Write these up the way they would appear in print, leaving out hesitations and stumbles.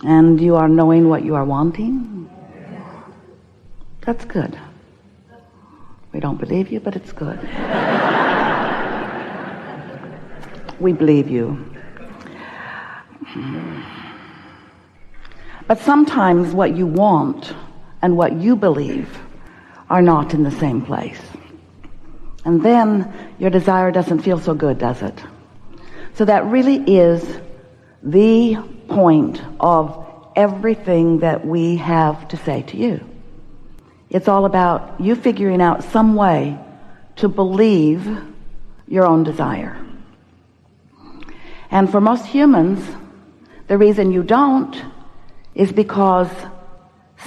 And you are knowing what you are wanting? That's good. We don't believe you, but it's good. We believe you. But sometimes what you want and what you believe are not in the same place. And then your desire doesn't feel so good, does it? So that really is the point of everything that we have to say to you. It's all about you figuring out some way to believe your own desire. And for most humans, the reason you don't is because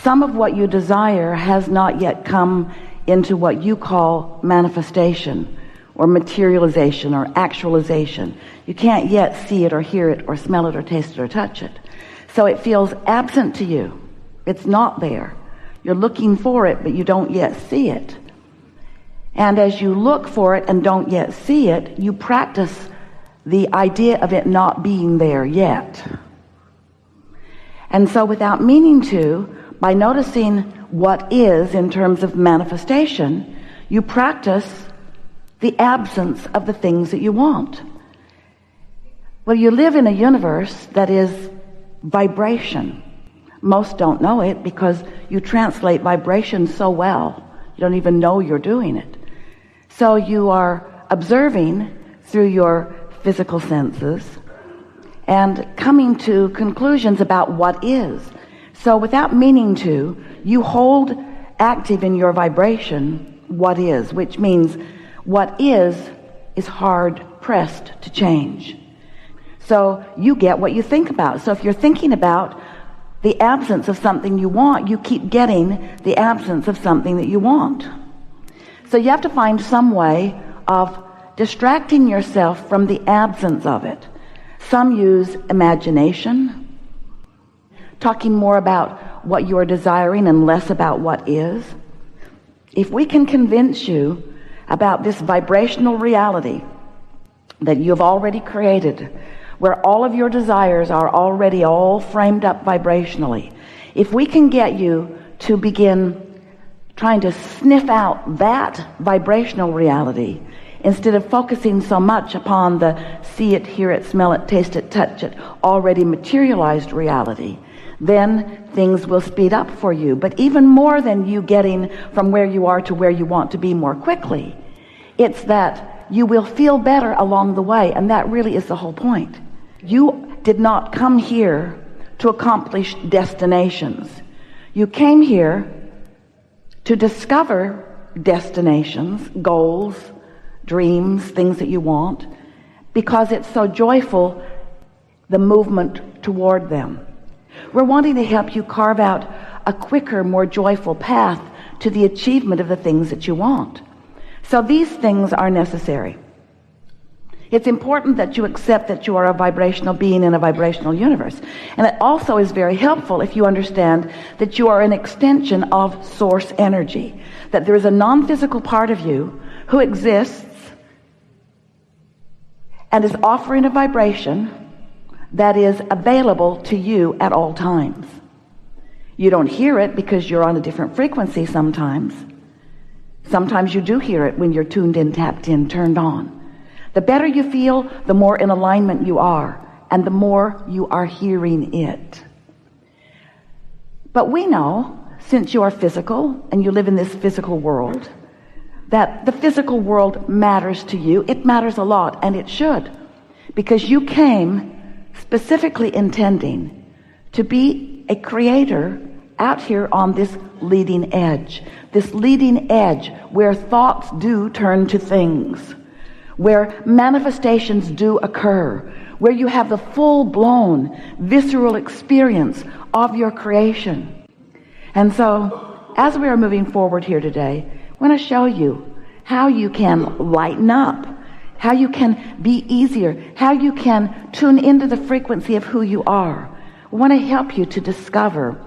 some of what you desire has not yet come into what you call manifestation or materialization or actualization. You can't yet see it or hear it or smell it or taste it or touch it. So it feels absent to you. It's not there. You're looking for it, but you don't yet see it. And as you look for it and don't yet see it, you practice the idea of it not being there yet. And so without meaning to, by noticing what is in terms of manifestation, you practice the absence of the things that you want. Well, you live in a universe that is vibration. Most don't know it because you translate vibration so well, you don't even know you're doing it. So you are observing through your physical senses and coming to conclusions about what is. So without meaning to, you hold active in your vibration what is, which means what is hard pressed to change. So you get what you think about. So if you're thinking about the absence of something you want, you keep getting the absence of something that you want. So you have to find some way of distracting yourself from the absence of it. Some use imagination, talking more about what you are desiring and less about what is. If we can convince you about this vibrational reality that you've already created, where all of your desires are already all framed up vibrationally, if we can get you to begin trying to sniff out that vibrational reality instead of focusing so much upon the see it, hear it, smell it, taste it, touch it, already materialized reality, then things will speed up for you. But even more than you getting from where you are to where you want to be more quickly, it's that you will feel better along the way, and that really is the whole point. You did not come here to accomplish destinations. You came here to discover destinations, goals, dreams, things that you want, because it's so joyful, the movement toward them. We're wanting to help you carve out a quicker, more joyful path to the achievement of the things that you want. So these things are necessary. It's important that you accept that you are a vibrational being in a vibrational universe. And it also is very helpful if you understand that you are an extension of source energy, that there is a non-physical part of you who exists and is offering a vibration that is available to you at all times. You don't hear it because you're on a different frequency sometimes. Sometimes you do hear it when you're tuned in, tapped in, turned on. The better you feel, the more in alignment you are, and the more you are hearing it. But we know, since you are physical and you live in this physical world, that the physical world matters to you. It matters a lot, and it should, because you came specifically intending to be a creator out here on this leading edge where thoughts do turn to things, where manifestations do occur, where you have the full-blown visceral experience of your creation. And so as we are moving forward here today, I want to show you how you can lighten up, how you can be easier, how you can tune into the frequency of who you are. We want to help you to discover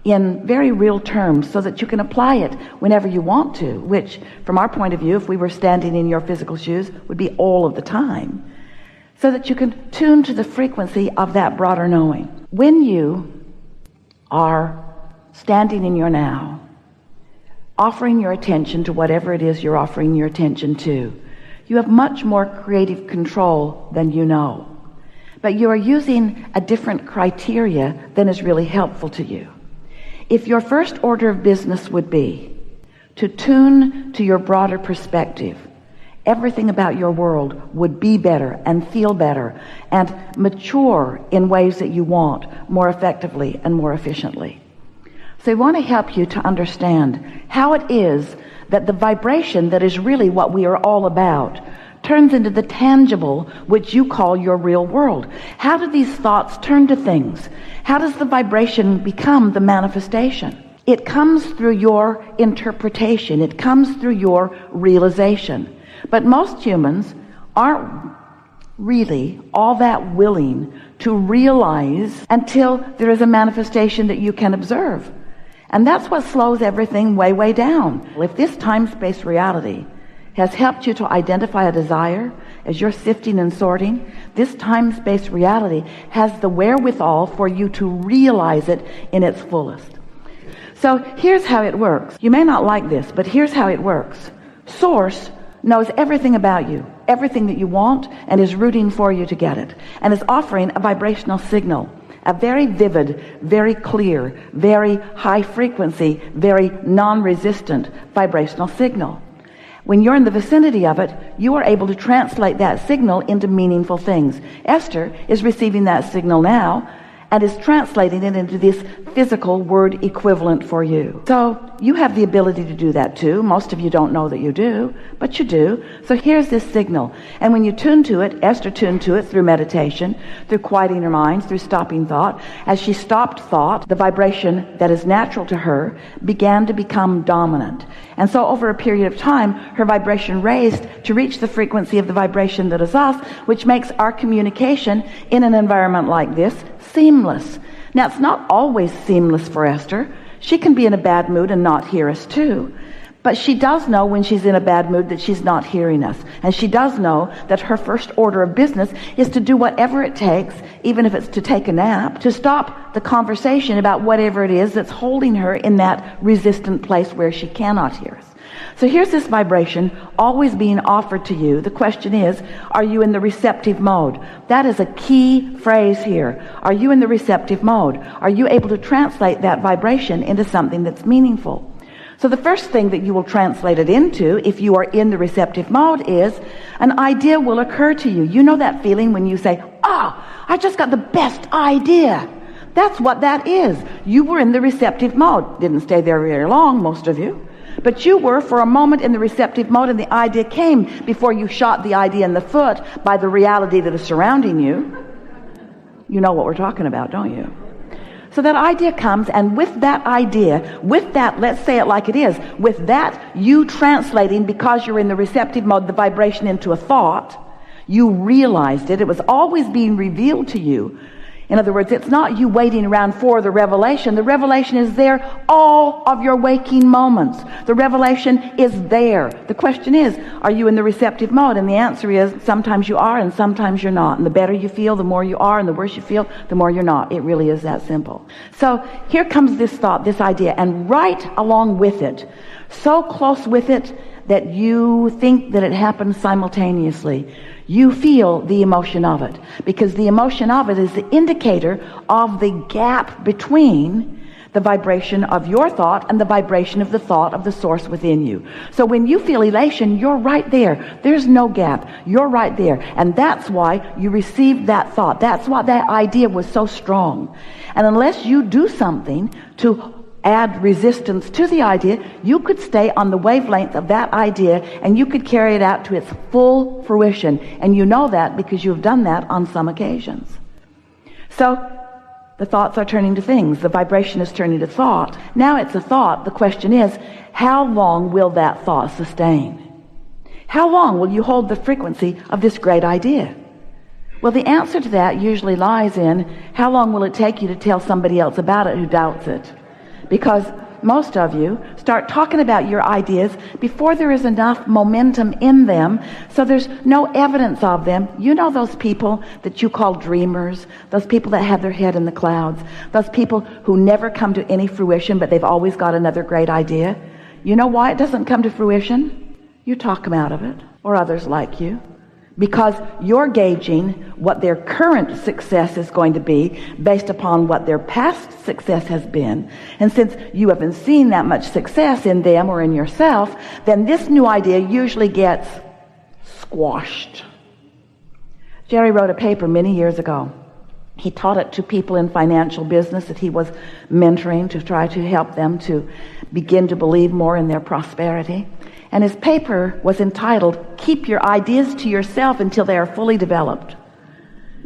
in very real terms so that you can apply it whenever you want to, which from our point of view, if we were standing in your physical shoes, would be all of the time, so that you can tune to the frequency of that broader knowing. When you are standing in your now, offering your attention to whatever it is you're offering your attention to, you have much more creative control than you know. But you are using a different criteria than is really helpful to you. If your first order of business would be to tune to your broader perspective, everything about your world would be better and feel better and mature in ways that you want more effectively and more efficiently. So I want to help you to understand how it is that the vibration that is really what we are all about turns into the tangible, which you call your real world. How do these thoughts turn to things? How does the vibration become the manifestation? It comes through your interpretation. It comes through your realization. But most humans aren't really all that willing to realize until there is a manifestation that you can observe. And that's what slows everything way, way down. If this time-space reality has helped you to identify a desire as you're sifting and sorting, this time-space reality has the wherewithal for you to realize it in its fullest. So here's how it works. You may not like this, but here's how it works. Source knows everything about you, everything that you want, and is rooting for you to get it, and is offering a vibrational signal, a very vivid, very clear, very high frequency, very non-resistant vibrational signal. When you're in the vicinity of it, you are able to translate that signal into meaningful things. Esther is receiving that signal now and is translating it into this physical word equivalent for you. So you have the ability to do that too. Most of you don't know that you do, but you do. So here's this signal. And when you tune to it, Esther tuned to it through meditation, through quieting her mind, through stopping thought. As she stopped thought, the vibration that is natural to her began to become dominant. And so over a period of time, her vibration raised to reach the frequency of the vibration that is us, which makes our communication in an environment like this seamless. Now, it's not always seamless for Esther. She can be in a bad mood and not hear us too. But she does know when she's in a bad mood that she's not hearing us. And she does know that her first order of business is to do whatever it takes, even if it's to take a nap, to stop the conversation about whatever it is that's holding her in that resistant place where she cannot hear us. So here's this vibration always being offered to you. The question is, are you in the receptive mode? That is a key phrase here. Are you in the receptive mode? Are you able to translate that vibration into something that's meaningful? So the first thing that you will translate it into, if you are in the receptive mode, is an idea will occur to you. You know that feeling when you say, I just got the best idea. That's what that is. You were in the receptive mode. Didn't stay there very long, most of you. But you were for a moment in the receptive mode, and the idea came before you shot the idea in the foot by the reality that is surrounding you. You know what we're talking about, don't you? So that idea comes, and with that idea, with that, let's say it like it is, with that you translating, because you're in the receptive mode, the vibration into a thought, you realized it. It was always being revealed to you. In other words, it's not you waiting around for the revelation. The revelation is there all of your waking moments. The revelation is there. The question is, are you in the receptive mode? And the answer is, sometimes you are and sometimes you're not. And the better you feel, the more you are, and the worse you feel, the more you're not. It really is that simple. So here comes this thought, this idea, and right along with it, so close with it that you think that it happens simultaneously. You feel the emotion of it, because the emotion of it is the indicator of the gap between the vibration of your thought and the vibration of the thought of the source within you. So when you feel elation, you're right there. There's no gap. You're right there. And that's why you received that thought. That's why that idea was so strong. And unless you do something to add resistance to the idea, you could stay on the wavelength of that idea and you could carry it out to its full fruition. And you know that because you've done that on some occasions. So the thoughts are turning to things. The vibration is turning to thought. Now it's a thought. The question is, how long will that thought sustain? How long will you hold the frequency of this great idea? Well, the answer to that usually lies in, how long will it take you to tell somebody else about it who doubts it? Because most of you, start talking about your ideas before there is enough momentum in them, so there's no evidence of them. You know those people that you call dreamers, those people that have their head in the clouds, those people who never come to any fruition, but they've always got another great idea. You know why it doesn't come to fruition? You talk them out of it, or others like you. Because you're gauging what their current success is going to be based upon what their past success has been. And since you haven't seen that much success in them or in yourself, then this new idea usually gets squashed. Jerry wrote a paper many years ago. He taught it to people in financial business that he was mentoring to try to help them to begin to believe more in their prosperity. And his paper was entitled, "Keep Your Ideas to Yourself Until They Are Fully Developed."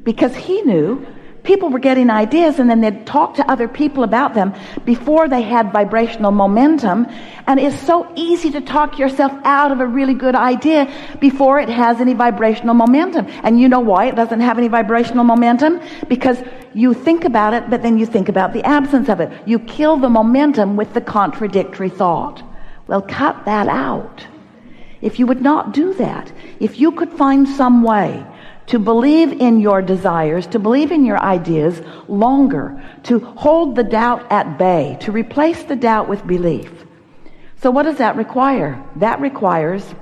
Because he knew people were getting ideas and then they'd talk to other people about them before they had vibrational momentum. And it's so easy to talk yourself out of a really good idea before it has any vibrational momentum. And you know why it doesn't have any vibrational momentum? Because you think about it, but then you think about the absence of it. You kill the momentum with the contradictory thought. Well, cut that out. If you would not do that, if you could find some way to believe in your desires, to believe in your ideas longer, to hold the doubt at bay, to replace the doubt with belief. So what does that require? That requires,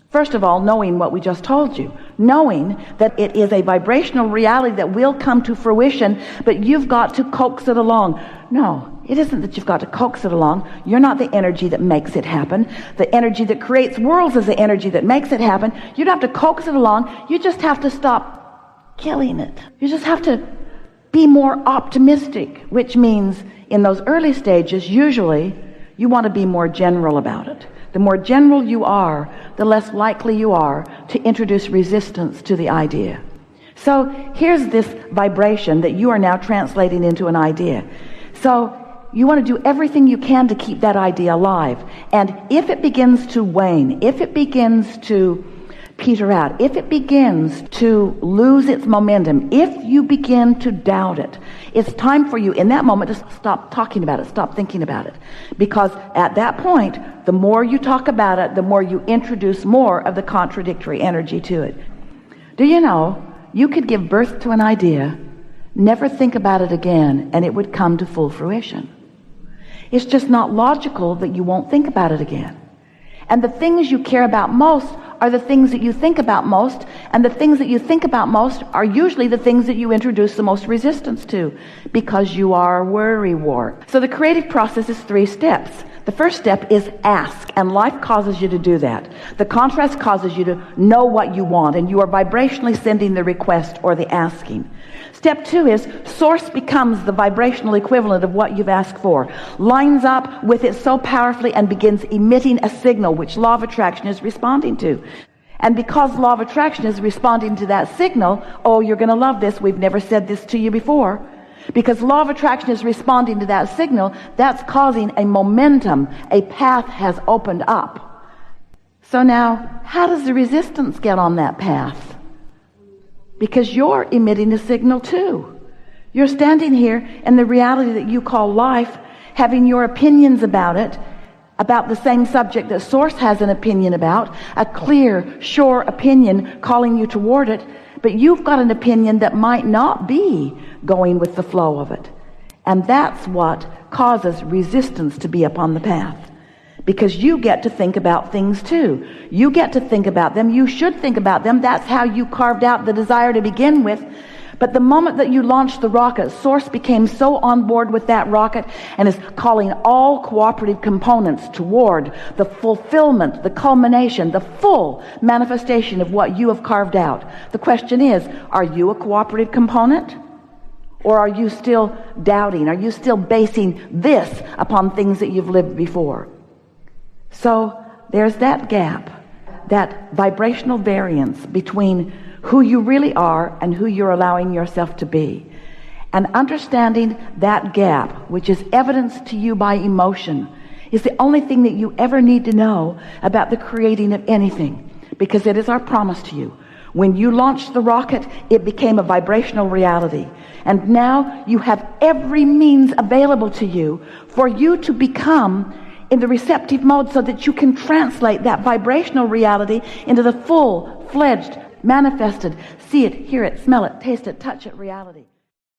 first of all, knowing what we just told you. Knowing that it is a vibrational reality that will come to fruition, but you've got to coax it along. No, it isn't that you've got to coax it along. You're not the energy that makes it happen. The energy that creates worlds is the energy that makes it happen. You don't have to coax it along. You just have to stop killing it. You just have to be more optimistic, which means in those early stages, usually, you want to be more general about it. The more general you are, the less likely you are to introduce resistance to the idea. So here's this vibration that you are now translating into an idea. So you want to do everything you can to keep that idea alive. And if it begins to wane, if it begins to peter out, if it begins to lose its momentum, if you begin to doubt it, it's time for you in that moment to stop talking about it, stop thinking about it. Because at that point, the more you talk about it, the more you introduce more of the contradictory energy to it. Do you know, you could give birth to an idea, never think about it again, and it would come to full fruition. It's just not logical that you won't think about it again. And the things you care about most are the things that you think about most, and the things that you think about most are usually the things that you introduce the most resistance to, because you are worry-wart. So the creative process is 3 steps. The first step is ask, and life causes you to do that. The contrast causes you to know what you want, and you are vibrationally sending the request or the asking. Step 2 is source becomes the vibrational equivalent of what you've asked for, lines up with it so powerfully and begins emitting a signal which law of attraction is responding to. And because law of attraction is responding to that signal, oh, you're going to love this, we've never said this to you before. Because law of attraction is responding to that signal, that's causing a momentum, a path has opened up. So now, how does the resistance get on that path? Because you're emitting a signal too. You're standing here in the reality that you call life, having your opinions about it, about the same subject that Source has an opinion about, a clear, sure opinion calling you toward it, but you've got an opinion that might not be going with the flow of it. And that's what causes resistance to be upon the path. Because you get to think about things too. You get to think about them. You should think about them. That's how you carved out the desire to begin with. But the moment that you launched the rocket, Source became so on board with that rocket and is calling all cooperative components toward the fulfillment, the culmination, the full manifestation of what you have carved out. The question is, are you a cooperative component? Or are you still doubting? Are you still basing this upon things that you've lived before? So there's that gap, that vibrational variance between who you really are and who you're allowing yourself to be. And understanding that gap, which is evidenced to you by emotion, is the only thing that you ever need to know about the creating of anything. Because it is our promise to you. When you launched the rocket, it became a vibrational reality. And now you have every means available to you for you to become in the receptive mode so that you can translate that vibrational reality into the full-fledged, manifested, see it, hear it, smell it, taste it, touch it reality.